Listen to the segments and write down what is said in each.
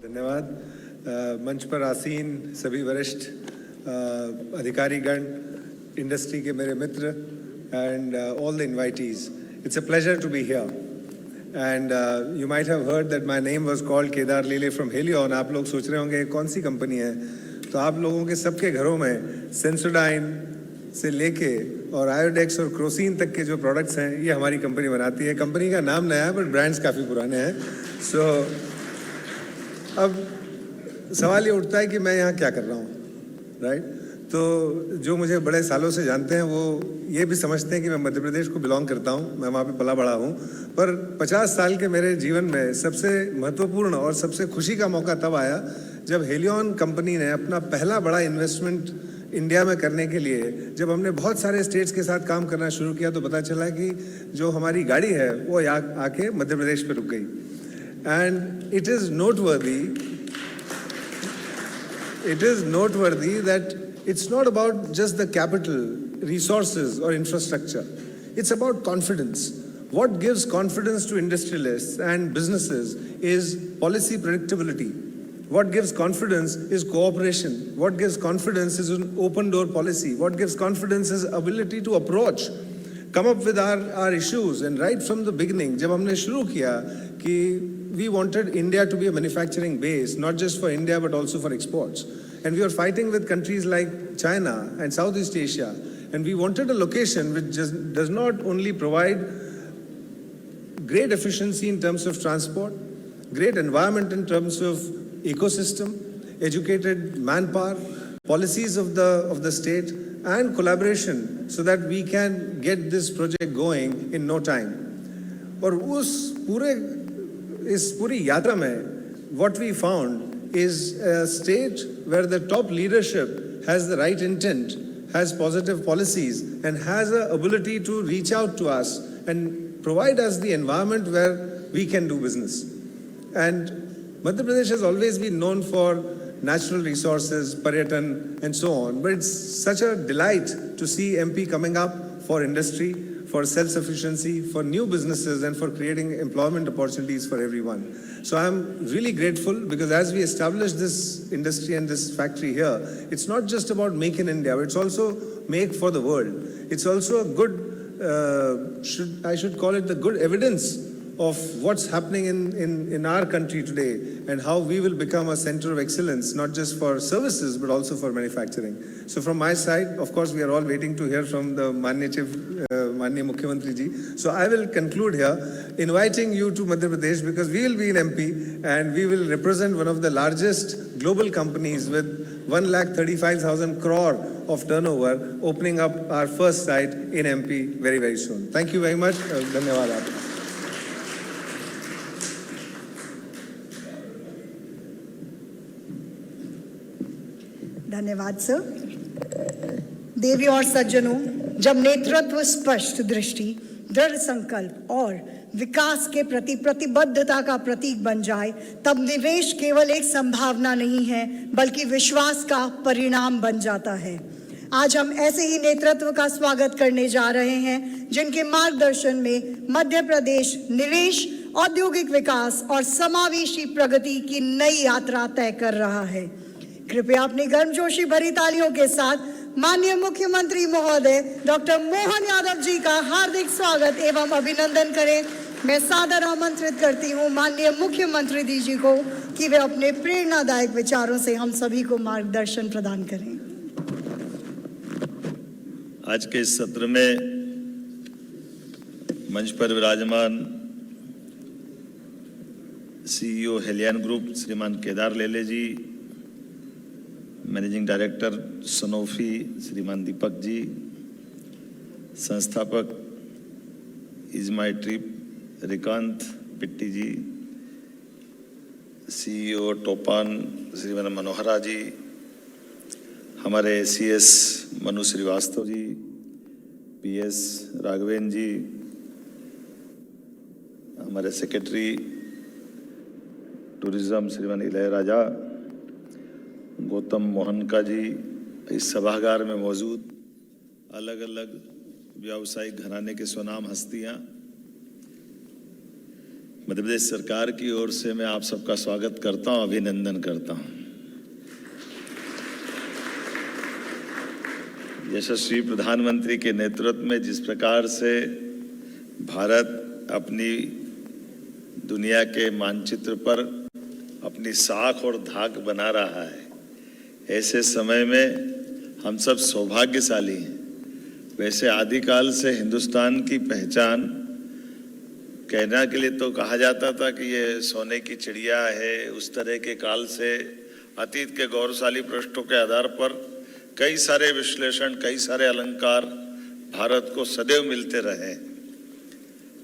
धन्यवाद। मंच पर आसीन सभी वरिष्ठ अधिकारीगण, इंडस्ट्री के मेरे मित्र and all the invitees. It's a pleasure to be here. And you might have heard that my name was called Kedar Lele from Helion. आप लोग सोच रहे होंगे कौन सी कंपनी है? तो आप लोगों के सबके घरों में सेंसोडाइन से लेके और आयोडेक्स और क्रोसिन तक के जो प्रोडक्ट्स हैं ये हमारी कंपनी बनाती है। कंपनी का नाम नया है बट ब्रांड्स काफ़ी पुराने हैं। सो अब सवाल ये उठता है कि मैं यहाँ क्या कर रहा हूँ, राइट? तो जो मुझे बड़े सालों से जानते हैं वो ये भी समझते हैं कि मैं मध्य प्रदेश को बिलोंग करता हूँ, मैं वहाँ पे पला बड़ा हूँ। पर 50 साल के मेरे जीवन में सबसे महत्वपूर्ण और सबसे खुशी का मौका तब आया जब हेलियन कंपनी ने अपना पहला बड़ा इन्वेस्टमेंट इंडिया में करने के लिए, जब हमने बहुत सारे स्टेट्स के साथ काम करना शुरू किया तो पता चला कि जो हमारी गाड़ी है वो आके मध्य प्रदेश पे रुक गई। And it is noteworthy that it's not about just the capital, resources or infrastructure. It's about confidence. What gives confidence to industrialists and businesses is policy predictability. What gives confidence is cooperation. What gives confidence is an open door policy. What gives confidence is ability to approach, come up with our issues. And right from the beginning, जब हमने शुरू किया कि we wanted India to be a manufacturing base, not just for India but also for exports. And we were fighting with countries like China and Southeast Asia. And we wanted a location which just does not only provide great efficiency in terms of transport, great environment in terms of ecosystem, educated manpower, policies of the state, and collaboration so that we can get this project going in no time. और इस पूरी यात्रा में what we found is a state where the top leadership has the right intent, has positive policies, and has the ability to reach out to us and provide us the environment where we can do business. And Madhya Pradesh has always been known for natural resources, Paryatan, and so on. But it's such a delight to see MP coming up for industry, for self-sufficiency, for new businesses, and for creating employment opportunities for everyone. So I'm really grateful because as we establish this industry and this factory here, it's not just about make in India, but it's also make for the world. It's also a good, I should call it the good evidence of what's happening in our country today and how we will become a center of excellence, not just for services, but also for manufacturing. So from my side, of course, we are all waiting to hear from the Manya Mukhyamantri ji. So I will conclude here, inviting you to Madhya Pradesh because we will be in MP and we will represent one of the largest global companies with 1,35,000 crore of turnover, opening up our first site in MP very, very soon. Thank you very much. Dhanyawad aap. धन्यवाद sir. देवी और सज्जनों, जब नेतृत्व, स्पष्ट दृष्टि, दृढ़ संकल्प और विकास के प्रति प्रतिबद्धता का प्रतीक बन जाए तब निवेश केवल एक संभावना नहीं है बल्कि विश्वास का परिणाम बन जाता है। आज हम ऐसे ही नेतृत्व का स्वागत करने जा रहे हैं जिनके मार्गदर्शन में मध्य प्रदेश निवेश, औद्योगिक विकास और समावेशी प्रगति की नई यात्रा तय कर रहा है। कृपया अपनी गर्मजोशी भरी तालियों के साथ माननीय मुख्यमंत्री महोदय डॉक्टर मोहन यादव जी का हार्दिक स्वागत एवं अभिनंदन करें। मैं सादर आमंत्रित करती हूं माननीय मुख्यमंत्री जी को कि वे अपने प्रेरणादायक विचारों से हम सभी को मार्गदर्शन प्रदान करें। आज के इस सत्र में मंच पर विराजमान CEO हेलियन ग्रुप श्रीमान केदार लेले जी, मैनेजिंग डायरेक्टर सनोफी श्रीमान दीपक जी, संस्थापक इज माई ट्रिप रिकांत पिट्टी जी, CEO टोपान श्रीमान मनोहरा जी, हमारे CS मनु श्रीवास्तव जी, PS राघवेन जी, हमारे सेक्रेटरी टूरिज्म श्रीमान इलयराजा, गौतम मोहनका जी, इस सभागार में मौजूद अलग अलग व्यावसायिक घराने के स्वनाम हस्तियां, मध्य प्रदेश सरकार की ओर से मैं आप सबका स्वागत करता हूं, अभिनंदन करता हूं। यशस्वी प्रधानमंत्री के नेतृत्व में जिस प्रकार से भारत अपनी दुनिया के मानचित्र पर अपनी साख और धाक बना रहा है, ऐसे समय में हम सब सौभाग्यशाली हैं। वैसे आदिकाल से हिंदुस्तान की पहचान कहना के लिए तो कहा जाता था कि ये सोने की चिड़िया है। उस तरह के काल से अतीत के गौरवशाली पृष्ठों के आधार पर कई सारे विश्लेषण, कई सारे अलंकार भारत को सदैव मिलते रहे।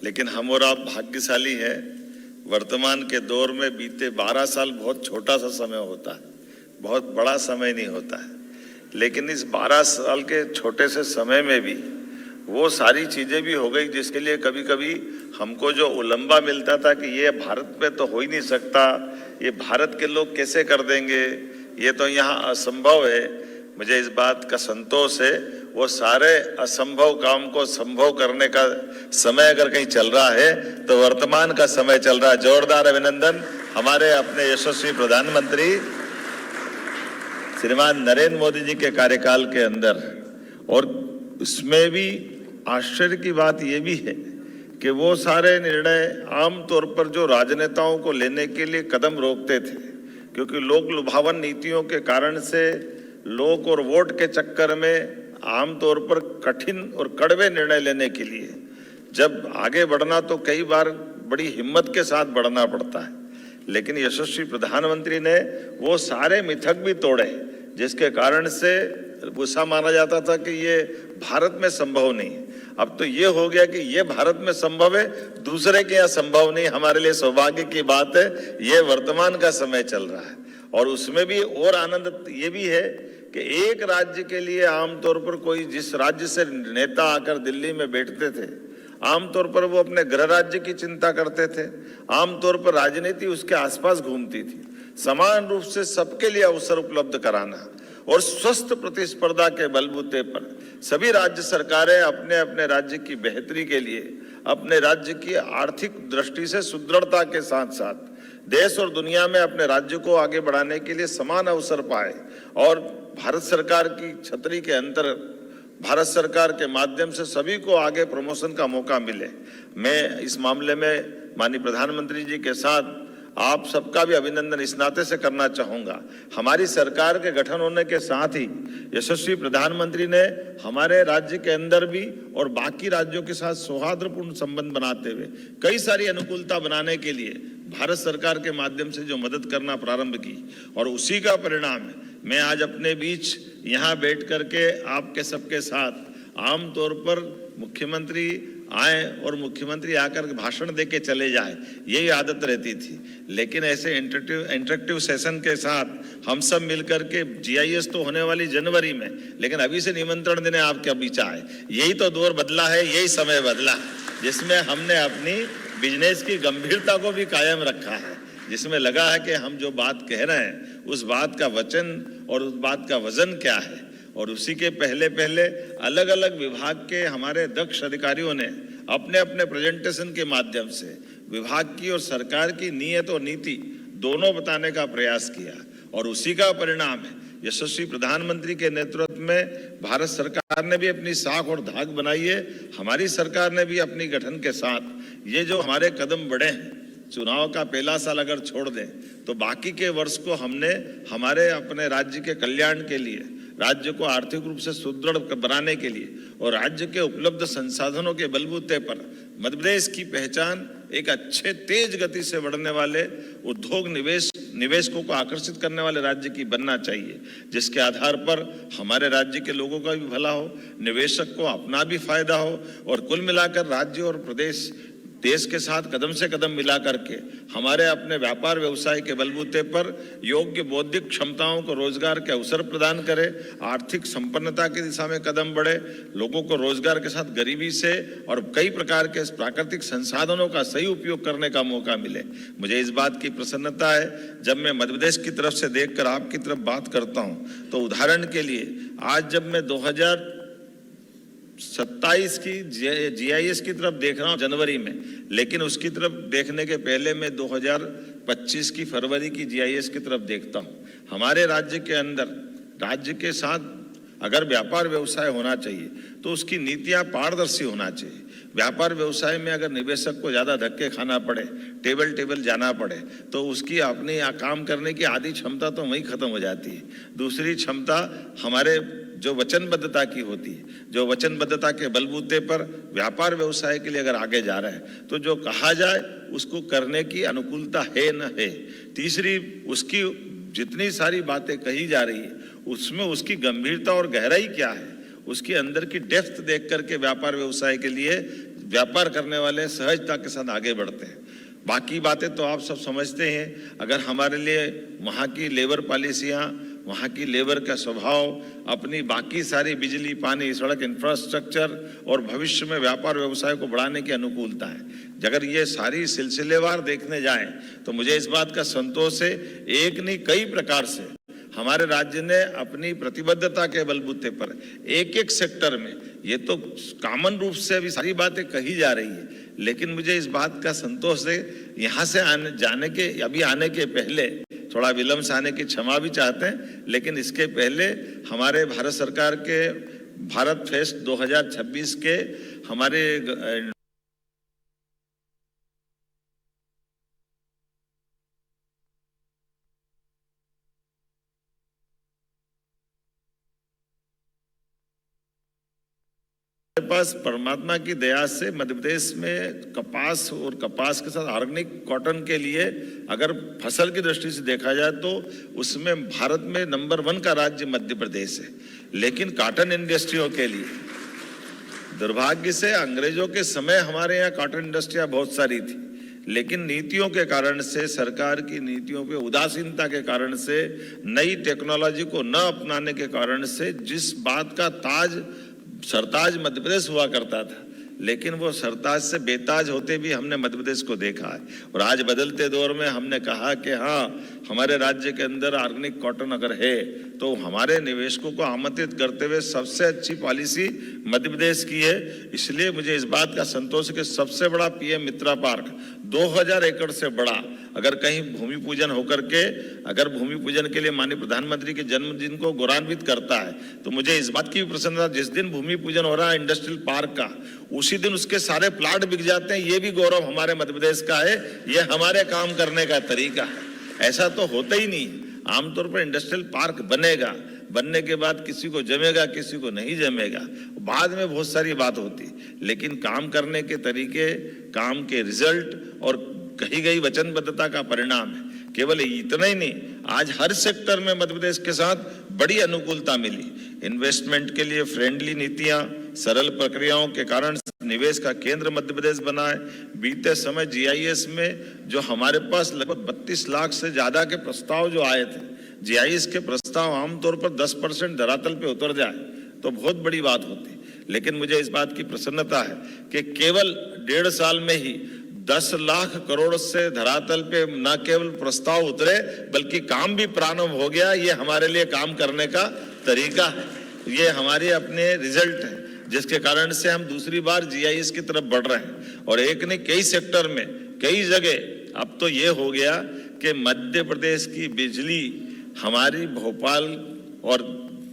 लेकिन हम और आप भाग्यशाली हैं। वर्तमान के दौर में बीते 12 साल बहुत छोटा सा समय होता है, बहुत बड़ा समय नहीं होता है। लेकिन इस 12 साल के छोटे से समय में भी वो सारी चीजें भी हो गई जिसके लिए कभी कभी हमको जो उलंबा मिलता था कि ये भारत में तो हो ही नहीं सकता, ये भारत के लोग कैसे कर देंगे, ये तो यहाँ असंभव है। मुझे इस बात का संतोष है, वो सारे असंभव काम को संभव करने का समय अगर कहीं चल रहा है तो वर्तमान का समय चल रहा है। जोरदार अभिनंदन हमारे अपने यशस्वी प्रधानमंत्री श्रीमान नरेंद्र मोदी जी के कार्यकाल के अंदर। और उसमें भी आश्चर्य की बात ये भी है कि वो सारे निर्णय आमतौर पर जो राजनेताओं को लेने के लिए कदम रोकते थे, क्योंकि लोक लुभावन नीतियों के कारण से लोक और वोट के चक्कर में आमतौर पर कठिन और कड़वे निर्णय लेने के लिए जब आगे बढ़ना तो कई बार बड़ी हिम्मत के साथ बढ़ना पड़ता है। लेकिन यशस्वी प्रधानमंत्री ने वो सारे मिथक भी तोड़े जिसके कारण से गुस्सा माना जाता था कि ये भारत में संभव नहीं है। अब तो ये हो गया कि ये भारत में संभव है, दूसरे के यहाँ संभव नहीं। हमारे लिए सौभाग्य की बात है, ये वर्तमान का समय चल रहा है। और उसमें भी और आनंद ये भी है कि एक राज्य के लिए आमतौर पर कोई जिस राज्य से नेता आकर दिल्ली में बैठते थे, आमतौर पर वो अपने गृह राज्य की चिंता करते थे। आमतौर पर राजनीति उसके आसपास घूमती थी। समान रूप से सबके लिए अवसर उपलब्ध कराना और स्वस्थ प्रतिस्पर्धा के बलबूते पर सभी राज्य सरकारें अपने अपने राज्य की बेहतरी के लिए, अपने राज्य की आर्थिक दृष्टि से सुदृढ़ता के साथ साथ देश और दुनिया में अपने राज्य को आगे बढ़ाने के लिए समान अवसर पाए। और भारत सरकार की छतरी के अंतर भारत सरकार के माध्यम से सभी को आगे प्रमोशन का मौका मिले। मैं इस मामले में माननीय प्रधानमंत्री जी के साथ आप सबका भी अभिनंदन इस नाते से करना चाहूंगा। हमारी सरकार के गठन होने के साथ ही यशस्वी प्रधानमंत्री ने हमारे राज्य के अंदर भी और बाकी राज्यों के साथ सौहार्दपूर्ण संबंध बनाते हुए कई सारी अनुकूलता बनाने के लिए भारत सरकार के माध्यम से जो मदद करना प्रारंभ की, और उसी का परिणाम है मैं आज अपने बीच यहाँ बैठ करके आपके सबके साथ आमतौर पर मुख्यमंत्री आए और मुख्यमंत्री आकर भाषण दे के चले जाए, यही आदत रहती थी। लेकिन ऐसे इंटरेक्टिव सेशन के साथ हम सब मिलकर के GIS तो होने वाली जनवरी में, लेकिन अभी से निमंत्रण देने आपके बीच आए। यही तो दौर बदला है, यही समय बदला जिसमें हमने अपनी बिजनेस की गंभीरता को भी कायम रखा है, जिसमें लगा है कि हम जो बात कह रहे हैं उस बात का वचन और उस बात का वजन क्या है। और उसी के पहले पहले अलग अलग विभाग के हमारे दक्ष अधिकारियों ने अपने अपने प्रेजेंटेशन के माध्यम से विभाग की और सरकार की नीयत और नीति दोनों बताने का प्रयास किया। और उसी का परिणाम है यशस्वी प्रधानमंत्री के नेतृत्व में भारत सरकार ने भी अपनी साख और धाक बनाई है। हमारी सरकार ने भी अपनी गठन के साथ ये जो हमारे कदम बढ़े हैं, चुनाव का पहला साल अगर छोड़ दें तो बाकी के वर्ष को हमने हमारे अपने राज्य के कल्याण के लिए, राज्य को आर्थिक रूप से सुदृढ़ बनाने के लिए और राज्य के उपलब्ध संसाधनों के बलबूते पर मध्य प्रदेश की पहचान एक अच्छे तेज गति से बढ़ने वाले उद्योग निवेशकों को आकर्षित करने वाले राज्य की बनना चाहिए, जिसके आधार पर हमारे राज्य के लोगों का भी भला हो, निवेशक को अपना भी फायदा हो और कुल मिलाकर राज्य और प्रदेश देश के साथ कदम से कदम मिला करके हमारे अपने व्यापार व्यवसाय के बलबूते पर योग्य बौद्धिक क्षमताओं को रोजगार के अवसर प्रदान करे, आर्थिक संपन्नता की दिशा में कदम बढ़े, लोगों को रोजगार के साथ गरीबी से और कई प्रकार के प्राकृतिक संसाधनों का सही उपयोग करने का मौका मिले। मुझे इस बात की प्रसन्नता है जब मैं मध्य प्रदेश की तरफ से देखकर आपकी तरफ बात करता हूँ तो उदाहरण के लिए आज जब मैं 27 की GIS की तरफ देख रहा हूं जनवरी में, लेकिन उसकी तरफ देखने के पहले मैं 2025 की फरवरी की GIS की तरफ देखता हूं। हमारे राज्य के अंदर, राज्य के साथ अगर व्यापार व्यवसाय होना चाहिए तो उसकी नीतियां पारदर्शी होना चाहिए। व्यापार व्यवसाय में अगर निवेशक को ज़्यादा धक्के खाना पड़े, टेबल जाना पड़े, तो उसकी अपनी काम करने की आधी क्षमता तो वहीं खत्म हो जाती है। दूसरी क्षमता हमारे जो वचनबद्धता की होती है, जो वचनबद्धता के बलबूते पर व्यापार व्यवसाय के लिए अगर आगे जा रहे हैं तो जो कहा जाए उसको करने की अनुकूलता है न है। तीसरी, उसकी जितनी सारी बातें कही जा रही है उसमें उसकी गंभीरता और गहराई क्या है, उसके अंदर की डेप्थ देख करके व्यापार व्यवसाय के लिए व्यापार करने वाले सहजता के साथ आगे बढ़ते हैं। बाकी बातें तो आप सब समझते हैं। अगर हमारे लिए वहाँ की लेबर पॉलिसियाँ, वहाँ की लेबर का स्वभाव, अपनी बाकी सारी बिजली, पानी, सड़क, इंफ्रास्ट्रक्चर और भविष्य में व्यापार व्यवसाय को बढ़ाने की अनुकूलता है, अगर ये सारी सिलसिलेवार देखने जाएं तो मुझे इस बात का संतोष है, एक नहीं कई प्रकार से हमारे राज्य ने अपनी प्रतिबद्धता के बलबूते पर एक एक सेक्टर में, ये तो कॉमन रूप से अभी सारी बातें कही जा रही है, लेकिन मुझे इस बात का संतोष है, यहाँ से आने के पहले थोड़ा विलंब से आने की क्षमा भी चाहते हैं, लेकिन इसके पहले हमारे भारत सरकार के भारत फेस्ट 2026 के हमारे पास परमात्मा की दया से मध्य प्रदेश में कपास और कपास के साथ ऑर्गेनिक कॉटन के लिए अगर फसल की दृष्टि से देखा जाए तो उसमें भारत में नंबर 1 का राज्य मध्य प्रदेश है। लेकिन कॉटन इंडस्ट्रियों के लिए दुर्भाग्य से अंग्रेजों के समय हमारे यहाँ कॉटन इंडस्ट्रियाँ बहुत सारी थी, लेकिन नीतियों के कारण से, सरकार की नीतियों पे उदासीनता के कारण से, नई टेक्नोलॉजी को न अपनाने के कारण से जिस बात का सरताज मध्य प्रदेश हुआ करता था, लेकिन वो सरताज से बेताज होते भी हमने मध्य प्रदेश को देखा है। और आज बदलते दौर में हमने कहा कि हाँ, हमारे राज्य के अंदर ऑर्गेनिक कॉटन अगर है तो हमारे निवेशकों को आमंत्रित करते हुए सबसे अच्छी पॉलिसी मध्य प्रदेश की है। इसलिए मुझे इस बात का संतोष है कि सबसे बड़ा PM मित्रा पार्क 2000 एकड़ से बड़ा अगर कहीं भूमि पूजन होकर के, अगर भूमि पूजन के लिए माननीय प्रधानमंत्री के जन्मदिन को गौरवान्वित करता है तो मुझे इस बात की भी प्रसन्नता, जिस दिन भूमि पूजन हो रहा है इंडस्ट्रियल पार्क का, उसी दिन उसके सारे प्लाट बिक जाते हैं। ये भी गौरव हमारे मध्य प्रदेश का है, ये हमारे काम करने का तरीका है। ऐसा तो होता ही नहीं। आमतौर पर इंडस्ट्रियल पार्क बनेगा, बनने के बाद किसी को जमेगा, किसी को नहीं जमेगा, बाद में बहुत सारी बात होती, लेकिन काम करने के तरीके, काम के रिजल्ट और कही गई वचनबद्धता का परिणाम है। केवल इतना ही नहीं, आज हर सेक्टर में मध्य प्रदेश के साथ बड़ी अनुकूलता मिली। इन्वेस्टमेंट के लिए फ्रेंडली नीतियां, सरल प्रक्रियाओं के कारण निवेश का केंद्र मध्य प्रदेश बना है। बीते समय GIS में जो हमारे पास लगभग 32 लाख से ज्यादा के प्रस्ताव जो आए थे, GIS के प्रस्ताव आमतौर पर 10% धरातल पे उतर जाए तो बहुत बड़ी बात होती, लेकिन मुझे इस बात की प्रसन्नता है कि केवल 1.5 साल में ही 10 लाख करोड़ से धरातल पे न केवल प्रस्ताव उतरे बल्कि काम भी प्रारंभ हो गया। ये हमारे लिए काम करने का तरीका है, ये हमारे अपने रिजल्ट है, जिसके कारण से हम दूसरी बार GIS की तरफ बढ़ रहे हैं। और एक ने कई सेक्टर में, कई जगह अब तो ये हो गया कि मध्य प्रदेश की बिजली हमारी भोपाल और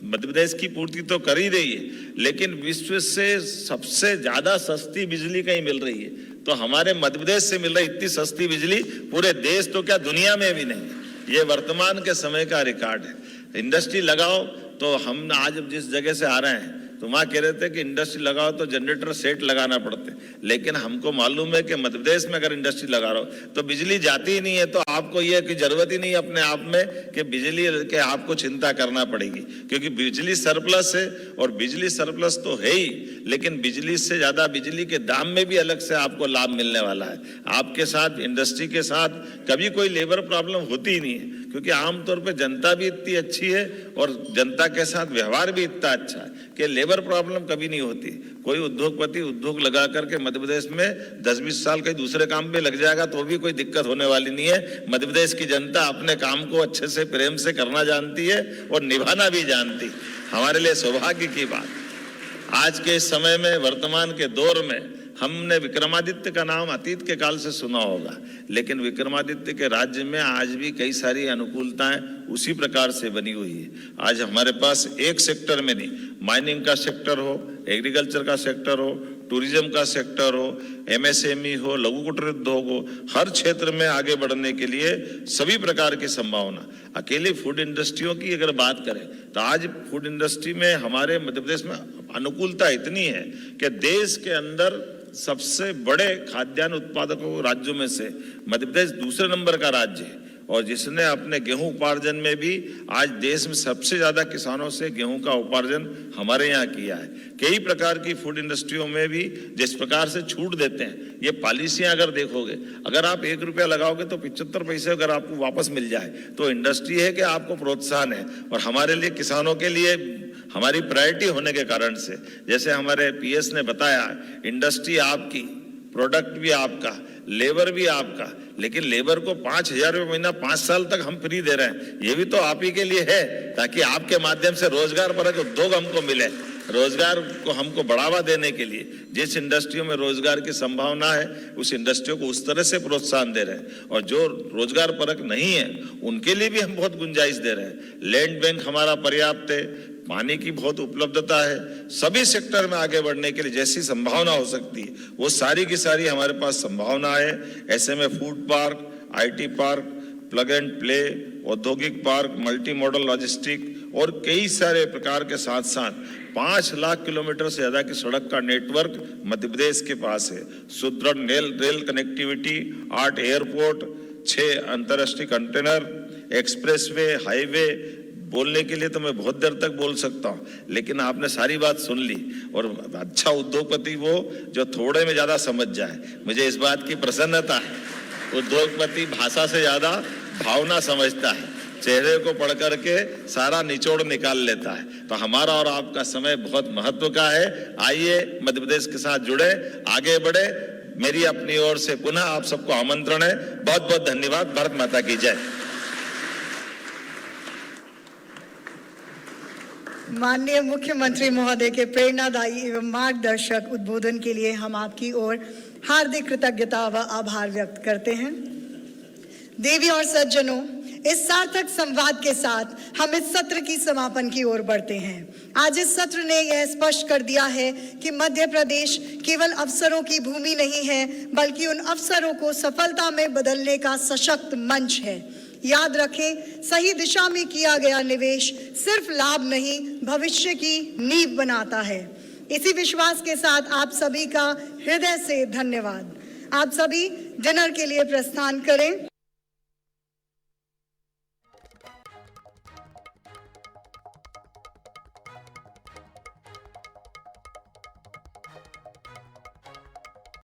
मध्य प्रदेश की पूर्ति तो कर ही रही है, लेकिन विश्व से सबसे ज्यादा सस्ती बिजली कहीं मिल रही है तो हमारे मध्य प्रदेश से मिल रही इतनी सस्ती बिजली पूरे देश तो क्या दुनिया में भी नहीं। ये वर्तमान के समय का रिकॉर्ड है। इंडस्ट्री लगाओ तो हम आज जिस जगह से आ रहे हैं तो वहाँ कह रहे थे कि इंडस्ट्री लगाओ तो जनरेटर सेट लगाना पड़ते, लेकिन हमको मालूम है कि मध्य प्रदेश में अगर इंडस्ट्री लगा रहा हो तो बिजली जाती ही नहीं है, तो आपको ये की जरूरत ही नहीं है अपने आप में कि बिजली के आपको चिंता करना पड़ेगी, क्योंकि बिजली सरप्लस है। और बिजली सरप्लस तो है ही, लेकिन बिजली से ज्यादा बिजली के दाम में भी अलग से आपको लाभ मिलने वाला है। आपके साथ, इंडस्ट्री के साथ कभी कोई लेबर प्रॉब्लम होती ही नहीं है, क्योंकि आमतौर पर जनता भी इतनी अच्छी है और जनता के साथ व्यवहार भी इतना अच्छा है कि लेबर प्रॉब्लम कभी नहीं होती। कोई उद्योगपति उद्योग लगा करके मध्य प्रदेश में 10-20 साल कहीं दूसरे काम पे लग जाएगा तो भी कोई दिक्कत होने वाली नहीं है। मध्य प्रदेश की जनता अपने काम को अच्छे से प्रेम से करना जानती है और निभाना भी जानती। हमारे लिए सौभाग्य की बात। आज के समय में वर्तमान के दौर में हमने विक्रमादित्य का नाम अतीत के काल से सुना होगा, लेकिन विक्रमादित्य के राज्य में आज भी कई सारी अनुकूलताएं उसी प्रकार से बनी हुई है। आज हमारे पास एक सेक्टर में नहीं, माइनिंग का सेक्टर हो, एग्रीकल्चर का सेक्टर हो, टूरिज्म का सेक्टर हो, एमएसएमई हो, लघु कुटीर उद्योग हो, हर क्षेत्र में आगे बढ़ने के लिए सभी प्रकार की संभावना। अकेले फूड इंडस्ट्रियों की अगर बात करें तो आज फूड इंडस्ट्री में हमारे मध्य प्रदेश में अनुकूलता इतनी है कि देश के अंदर सबसे बड़े खाद्यान्न उत्पादकों राज्यों में से मध्य प्रदेश दूसरे नंबर का राज्य है, और जिसने अपने गेहूं उपार्जन में भी आज देश में सबसे ज्यादा किसानों से गेहूं का उपार्जन हमारे यहाँ किया है। कई प्रकार की फूड इंडस्ट्रियों में भी जिस प्रकार से छूट देते हैं, ये पॉलिसियां अगर देखोगे, अगर आप 1 रुपया लगाओगे तो 75 पैसे अगर आपको वापस मिल जाए तो इंडस्ट्री है कि आपको प्रोत्साहन है। और हमारे लिए किसानों के लिए हमारी प्रायोरिटी होने के कारण से, जैसे हमारे पीएस ने बताया, इंडस्ट्री आपकी, प्रोडक्ट भी आपका, लेबर भी आपका, लेकिन लेबर को 5,000 रुपये महीना 5 साल तक हम फ्री दे रहे हैं। ये भी तो आप ही के लिए है, ताकि आपके माध्यम से रोजगार परक उद्योग हमको मिले, रोजगार को हमको बढ़ावा देने के लिए जिस इंडस्ट्रियों में रोजगार की संभावना है उस इंडस्ट्रियों को उस तरह से प्रोत्साहन दे रहे हैं, और जो रोजगार परक नहीं है उनके लिए भी हम बहुत गुंजाइश दे रहे हैं। लैंड बैंक हमारा पर्याप्त है, पानी की बहुत उपलब्धता है, सभी सेक्टर में आगे बढ़ने के लिए जैसी संभावना हो सकती है वो सारी की सारी हमारे पास संभावना है। ऐसे में food park, IT park, plug and play, औद्योगिक पार्क, मल्टी मॉडल लॉजिस्टिक और कई सारे प्रकार के साथ साथ 5 लाख किलोमीटर से ज्यादा की सड़क का नेटवर्क मध्य प्रदेश के पास है। सुदृढ़ रेल कनेक्टिविटी, 8 एयरपोर्ट, 6 अंतर्राष्ट्रीय कंटेनर, एक्सप्रेसवे, हाईवे। बोलने के लिए तो मैं बहुत देर तक बोल सकता हूँ, लेकिन आपने सारी बात सुन ली। और अच्छा उद्योगपति वो जो थोड़े में ज्यादा समझ जाए, मुझे इस बात की प्रसन्नता है। उद्योगपति भाषा से ज्यादा भावना समझता है, चेहरे को पढ़ करके सारा निचोड़ निकाल लेता है। तो हमारा और आपका समय बहुत महत्व का है। आइए मध्य प्रदेश के साथ जुड़े, आगे बढ़े। मेरी अपनी ओर से पुनः आप सबको आमंत्रण है। बहुत बहुत धन्यवाद। भारत माता की जय। माननीय मुख्यमंत्री महोदय के प्रेरणादायी एवं मार्गदर्शक उद्बोधन के लिए हम आपकी ओर हार्दिक कृतज्ञता व आभार व्यक्त करते हैं। देवी और सज्जनों, इस सार्थक संवाद के साथ हम इस सत्र की समापन की ओर बढ़ते हैं। आज इस सत्र ने यह स्पष्ट कर दिया है कि मध्य प्रदेश केवल अवसरों की भूमि नहीं है, बल्कि उन अवसरों को सफलता में बदलने का सशक्त मंच है। याद रखें, सही दिशा में किया गया निवेश सिर्फ लाभ नहीं, भविष्य की नींव बनाता है। इसी विश्वास के साथ आप सभी का हृदय से धन्यवाद। आप सभी डिनर के लिए प्रस्थान करें।